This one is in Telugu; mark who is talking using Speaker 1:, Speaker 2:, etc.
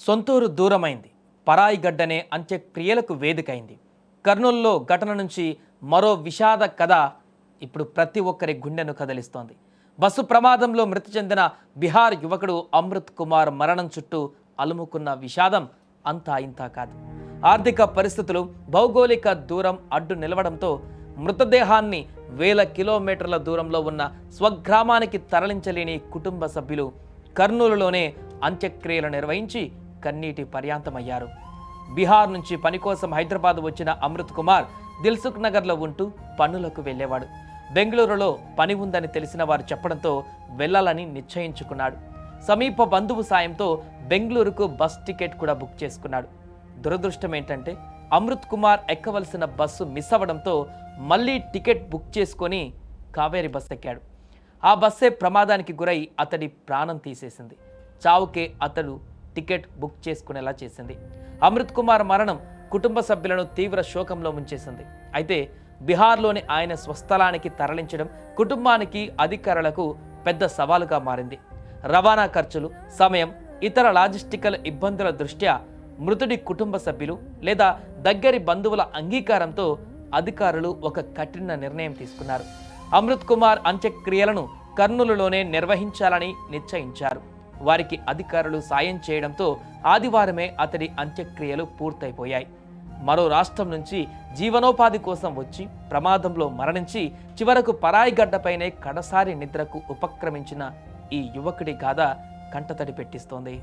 Speaker 1: సొంతూరు దూరమైంది, పరాయి గడ్డనే అంత్యక్రియలకు వేదికైంది. కర్నూలులో ఘటన నుంచి మరో విషాద కథ ఇప్పుడు ప్రతి ఒక్కరి గుండెను కదిలిస్తోంది. బస్సు ప్రమాదంలో మృతి చెందిన బిహార్ యువకుడు అమృత్ కుమార్ మరణం చుట్టూ అలుముకున్న విషాదం అంతా ఇంతా కాదు. ఆర్థిక పరిస్థితులు, భౌగోళిక దూరం అడ్డు నిలవడంతో మృతదేహాన్ని వేల కిలోమీటర్ల దూరంలో ఉన్న స్వగ్రామానికి తరలించలేని కుటుంబ సభ్యులు కర్నూలులోనే అంత్యక్రియలు నిర్వహించి కన్నీటి పర్యాంతమయ్యారు. బీహార్ నుంచి పని కోసం హైదరాబాద్ వచ్చిన అమృత్ కుమార్ దిల్సుఖ్ నగర్లో ఉంటూ పనులకు వెళ్ళేవాడు. బెంగళూరులో పని ఉందని తెలిసిన వారు చెప్పడంతో వెళ్ళాలని నిశ్చయించుకున్నాడు. సమీప బంధువు సాయంతో బెంగళూరుకు బస్ టికెట్ కూడా బుక్ చేసుకున్నాడు. దురదృష్టం ఏంటంటే అమృత్ కుమార్ ఎక్కవలసిన బస్సు మిస్ అవ్వడంతో మళ్ళీ టికెట్ బుక్ చేసుకొని కావేరీ బస్ ఎక్కాడు. ఆ బస్సే ప్రమాదానికి గురై అతడి ప్రాణం తీసేసింది. చావుకే అతడు టికెట్ బుక్ చేసుకునేలా చేసింది. అమృత్ కుమార్ మరణం కుటుంబ సభ్యులను తీవ్ర శోకంలో ముంచేసింది. అయితే బీహార్లోని ఆయన స్వస్థలానికి తరలించడం కుటుంబానికి, అధికారులకు పెద్ద సవాలుగా మారింది. రవాణా ఖర్చులు, సమయం, ఇతర లాజిస్టికల్ ఇబ్బందుల దృష్ట్యా మృతుడి కుటుంబ సభ్యులు లేదా దగ్గరి బంధువుల అంగీకారంతో అధికారులు ఒక కఠిన నిర్ణయం తీసుకున్నారు. అమృత్ కుమార్ అంత్యక్రియలను కర్నూలులోనే నిర్వహించాలని నిశ్చయించారు. వారికి అధికారులు సాయం చేయడంతో ఆదివారమే అతడి అంత్యక్రియలు పూర్తయిపోయాయి. మరో రాష్ట్రం నుంచి జీవనోపాధి కోసం వచ్చి ప్రమాదంలో మరణించి చివరకు పరాయి గడ్డపైనే కడసారి నిద్రకు ఉపక్రమించిన ఈ యువకుడి గాథ కంటతడి పెట్టిస్తోంది.